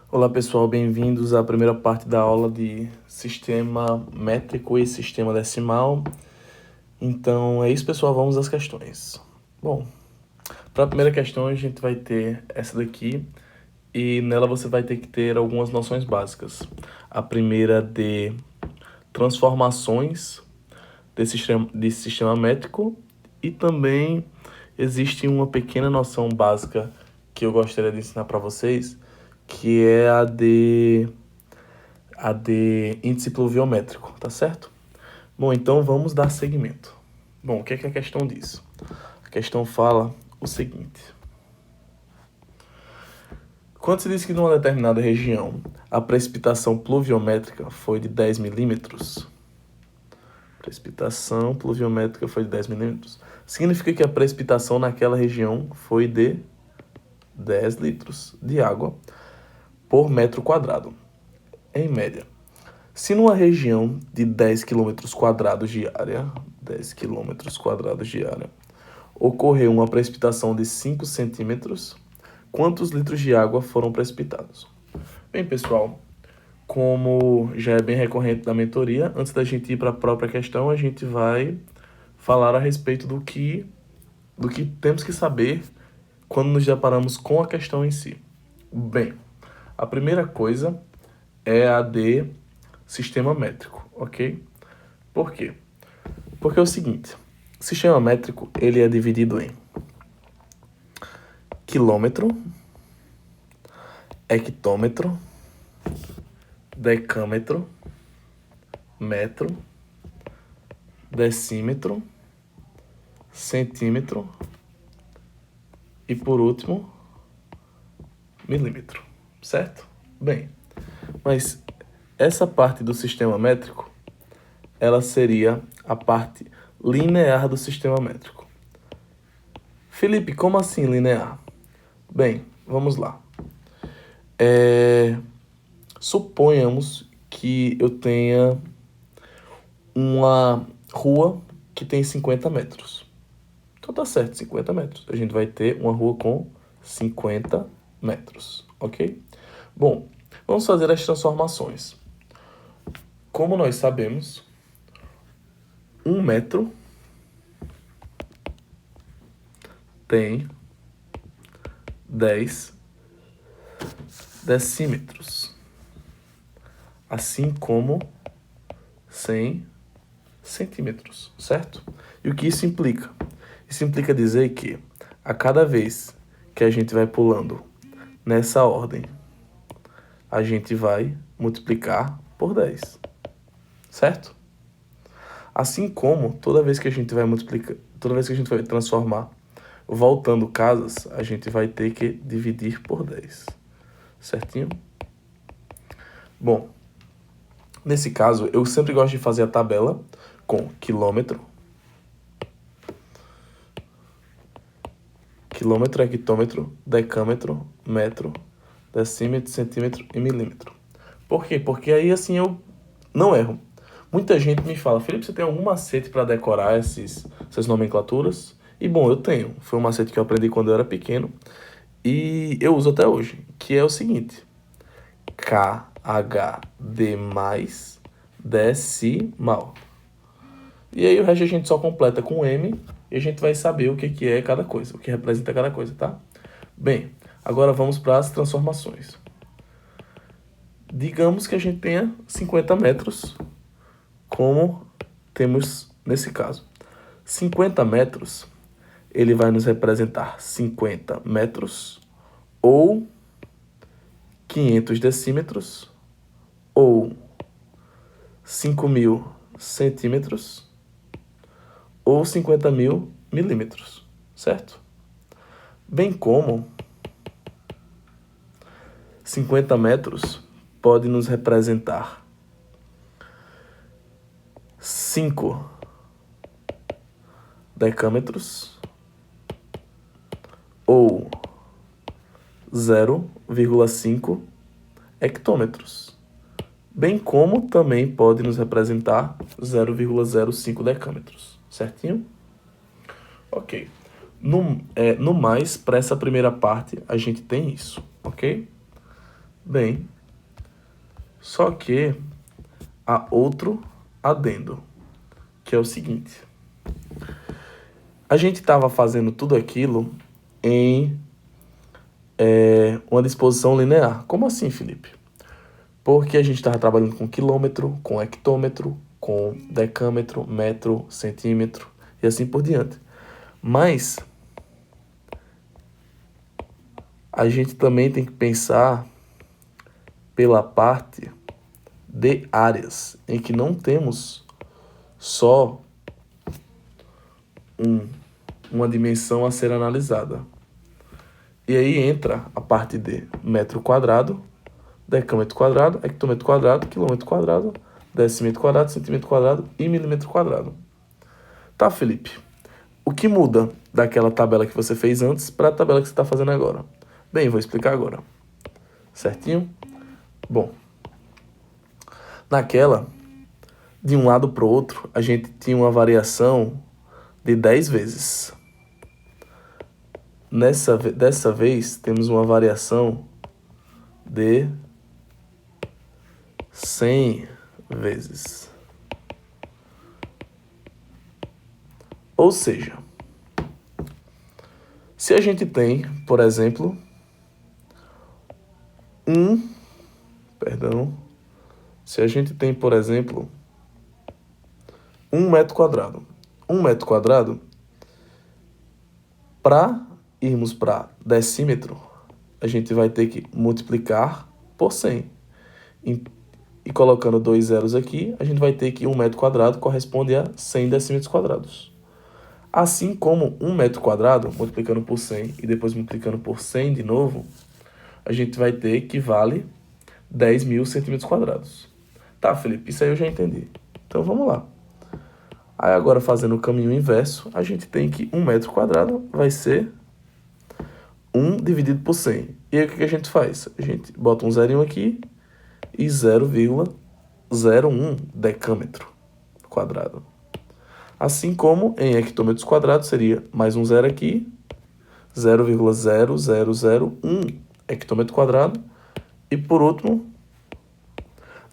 Olá pessoal, bem-vindos à primeira parte da aula de sistema métrico e sistema decimal. Então é isso pessoal, vamos às questões. Bom, para a primeira questão a gente vai ter essa daqui e nela você vai ter que ter algumas noções básicas. A primeira de transformações de sistema métrico e também existe uma pequena noção básica que eu gostaria de ensinar para vocês, que é a de índice pluviométrico, tá certo? Bom, então vamos dar seguimento. Bom, o que é que a questão diz? A questão fala o seguinte: quando se diz que numa determinada região a precipitação pluviométrica foi de 10 milímetros, precipitação pluviométrica foi de 10 milímetros, significa que a precipitação naquela região foi de 10 litros de água por metro quadrado, em média. Se numa região de 10 quilômetros quadrados de área, 10 quilômetros quadrados de área, ocorreu uma precipitação de 5 centímetros, quantos litros de água foram precipitados? Bem, pessoal, como já é bem recorrente da mentoria, antes da gente ir para a própria questão, a gente vai falar a respeito do que temos que saber quando nos deparamos com a questão em si. Bem, a primeira coisa é a de sistema métrico, ok? Por quê? Porque é o seguinte, sistema métrico ele é dividido em quilômetro, hectômetro, decâmetro, metro, decímetro, centímetro e, por último, milímetro, certo? Bem, mas essa parte do sistema métrico, ela seria a parte linear do sistema métrico. Felipe, como assim linear? Bem, vamos lá. Suponhamos que eu tenha uma rua que tem 50 metros. Então tá certo, 50 metros. A gente vai ter uma rua com 50 metros, ok? Bom, vamos fazer as transformações. Como nós sabemos, 1 metro tem 10 decímetros, assim como 100 centímetros, certo? E o que isso implica? Isso implica dizer que a cada vez que a gente vai pulando nessa ordem, a gente vai multiplicar por 10, certo? Assim como toda vez que a gente vai multiplicar, toda vez que a gente vai transformar voltando casas, a gente vai ter que dividir por 10, certinho? Bom, nesse caso, eu sempre gosto de fazer a tabela com quilômetro, hectômetro, decâmetro, metro, decímetro, centímetro e milímetro. Por quê? Porque aí assim eu não erro. Muita gente me fala, Felipe, você tem algum macete para decorar essas nomenclaturas? E bom, eu tenho. Foi um macete que eu aprendi quando eu era pequeno e eu uso até hoje, que é o seguinte: KHD mais decimal. E aí o resto a gente só completa com M e a gente vai saber o que é cada coisa, o que representa cada coisa, tá? Bem, agora vamos para as transformações. Digamos que a gente tenha 50 metros, como temos nesse caso. 50 metros, ele vai nos representar 50 metros, ou 500 decímetros, ou 5.000 centímetros, ou 50.000 milímetros, certo? Bem como 50 metros pode nos representar 5 decâmetros ou 0,5 hectômetros, bem como também pode nos representar 0,05 decâmetros, certinho? Ok. No mais, para essa primeira parte, a gente tem isso, ok? Bem, só que há outro adendo, que é o seguinte. A gente estava fazendo tudo aquilo em uma disposição linear. Como assim, Felipe? Porque a gente estava trabalhando com quilômetro, com hectômetro, com decâmetro, metro, centímetro e assim por diante. Mas a gente também tem que pensar pela parte de áreas, em que não temos só uma dimensão a ser analisada. E aí entra a parte de metro quadrado, decâmetro quadrado, hectômetro quadrado, quilômetro quadrado, decímetro quadrado, centímetro quadrado e milímetro quadrado. Tá, Felipe? O que muda daquela tabela que você fez antes para a tabela que você está fazendo agora? Bem, vou explicar agora. Certinho? Bom, naquela, de um lado para o outro, a gente tinha uma variação de 10 vezes. Dessa vez, temos uma variação de 100 vezes. Ou seja, se a gente tem, por exemplo, se a gente tem, por exemplo, 1 metro quadrado. 1 metro quadrado, para irmos para decímetro, a gente vai ter que multiplicar por 100. E colocando 2 zeros aqui, a gente vai ter que 1 metro quadrado corresponde a 100 decímetros quadrados. Assim como 1 metro quadrado, multiplicando por 100 e depois multiplicando por 100 de novo, a gente vai ter que vale 10.000 centímetros quadrados. Tá, Felipe, isso aí eu já entendi. Então vamos lá. Aí agora fazendo o caminho inverso, a gente tem que 1 metro quadrado vai ser 1 dividido por 100. E aí o que a gente faz? A gente bota um zerinho aqui e 0,01 decâmetro quadrado. Assim como em hectômetros quadrados seria mais um zero aqui, 0,0001 hectômetro quadrado. E por último,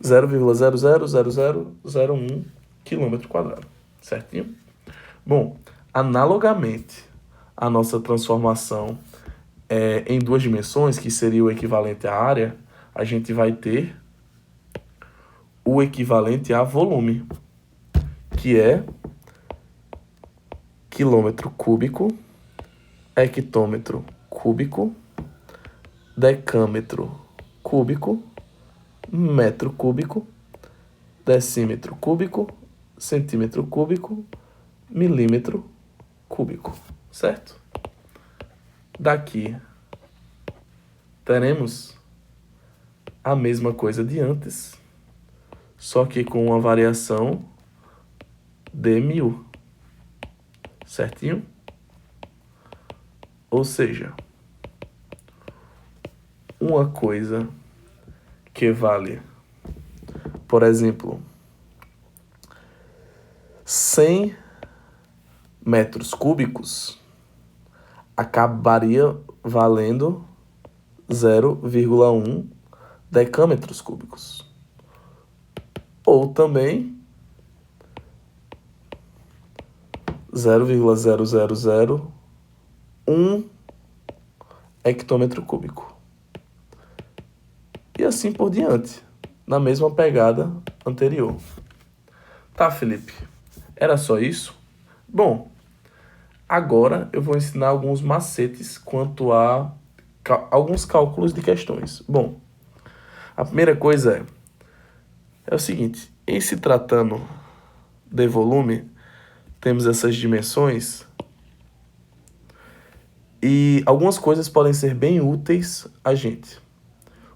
0,000001 quilômetro quadrado. Certinho? Bom, analogamente, a nossa transformação em duas dimensões, que seria o equivalente à área, a gente vai ter o equivalente a volume, que é quilômetro cúbico, hectômetro cúbico, decâmetro cúbico, metro cúbico, decímetro cúbico, centímetro cúbico, milímetro cúbico, certo? Daqui teremos a mesma coisa de antes, só que com uma variação de 1000, certinho? Ou seja, uma coisa que vale, por exemplo, 100 metros cúbicos acabaria valendo 0,1 decâmetros cúbicos. Ou também 0,0001 hectômetro cúbico. E assim por diante, na mesma pegada anterior. Tá, Felipe? Era só isso? Bom, agora eu vou ensinar alguns macetes quanto a alguns cálculos de questões. Bom, a primeira coisa é o seguinte: em se tratando de volume, temos essas dimensões e algumas coisas podem ser bem úteis a gente.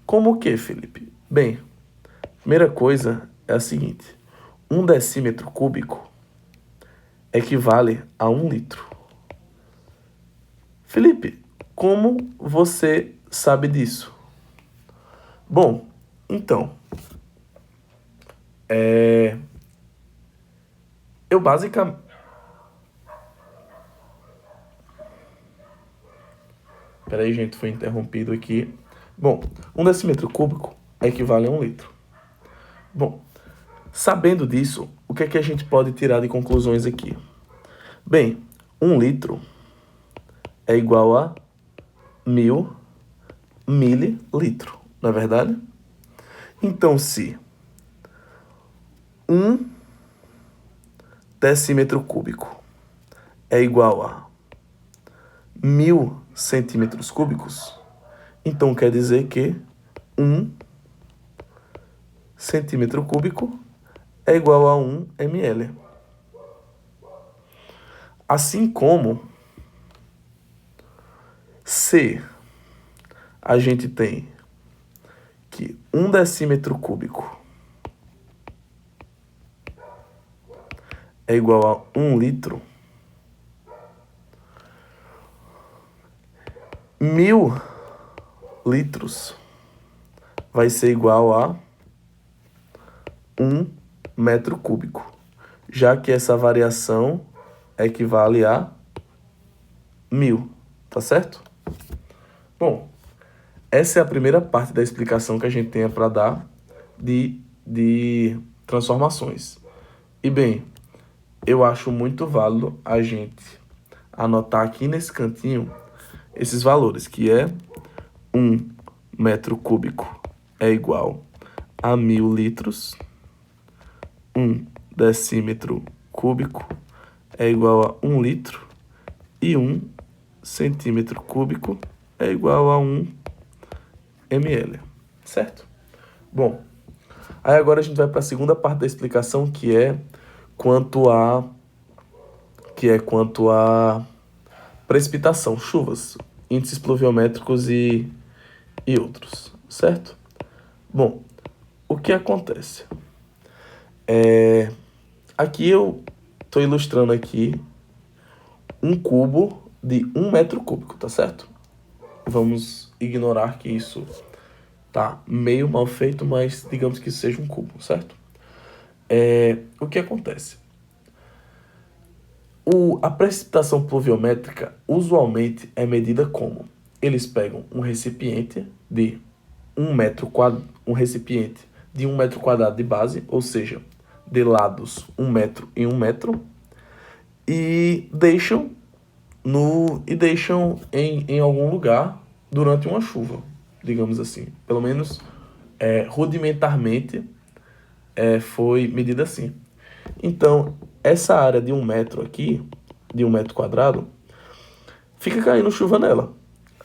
Como o que, Felipe? Bem, a primeira coisa é a seguinte: 1 decímetro cúbico equivale a 1 litro. Felipe, como você sabe disso? Bom, então, eu basicamente... Peraí, gente, foi interrompido aqui. Bom, 1 decímetro cúbico equivale a 1 litro. Bom, sabendo disso, o que é que a gente pode tirar de conclusões aqui? Bem, 1 litro é igual a 1000 mililitros, não é verdade? Então, se 1 decímetro cúbico é igual a 1000 centímetros cúbicos, então quer dizer que 1 centímetro cúbico é igual a 1 ml. Assim como se a gente tem que 1 decímetro cúbico é igual a 1 litro, 1000 litros vai ser igual a 1 metro cúbico, já que essa variação equivale a 1000, tá certo? Bom, essa é a primeira parte da explicação que a gente tem para dar de transformações. E bem, eu acho muito válido a gente anotar aqui nesse cantinho esses valores, que é 1 metro cúbico é igual a 1000 litros, 1 decímetro cúbico é igual a 1 litro e 1 centímetro cúbico é igual a 1 ml, certo? Bom, aí agora a gente vai para a segunda parte da explicação, que é quanto a precipitação, chuvas, índices pluviométricos e outros, certo? Bom, o que acontece? Aqui eu estou ilustrando aqui um cubo de 1 metro cúbico, tá certo? Vamos ignorar que isso tá meio mal feito, mas digamos que isso seja um cubo, certo? O que acontece? A precipitação pluviométrica usualmente é medida como? Eles pegam um recipiente de 1 metro quadrado, de 1 metro quadrado de base, ou seja, de lados 1 metro em 1 metro, e deixam em algum lugar durante uma chuva, digamos assim. Pelo menos rudimentarmente foi medida assim. Então, essa área de 1 metro aqui, de 1 metro quadrado, fica caindo chuva nela,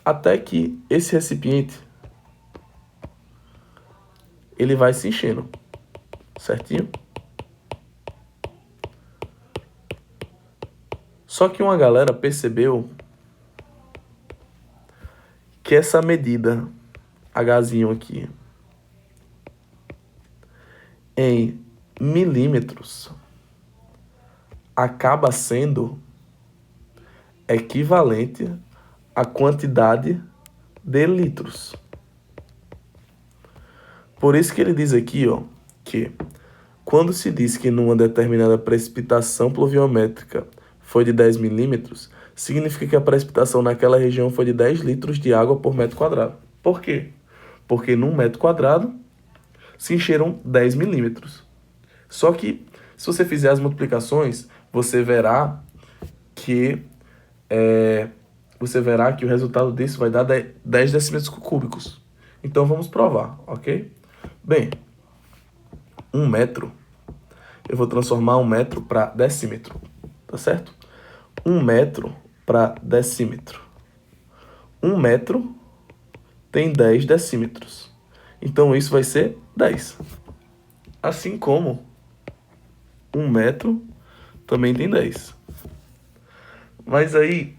até que esse recipiente ele vai se enchendo, certinho? Só que uma galera percebeu que essa medida, Hzinho aqui, em milímetros, acaba sendo equivalente à quantidade de litros. Por isso que ele diz aqui, ó, que quando se diz que numa determinada precipitação pluviométrica foi de 10 milímetros, significa que a precipitação naquela região foi de 10 litros de água por metro quadrado. Por quê? Porque num metro quadrado se encheram 10 milímetros. Só que, se você fizer as multiplicações, você verá que o resultado disso vai dar 10 decímetros cúbicos. Então, vamos provar, ok? Bem, 1 metro, eu vou transformar 1 metro para decímetro, tá certo? 1 metro para decímetro. 1 metro tem 10 decímetros. Então, isso vai ser 10. Assim como 1 metro também tem 10. Mas aí,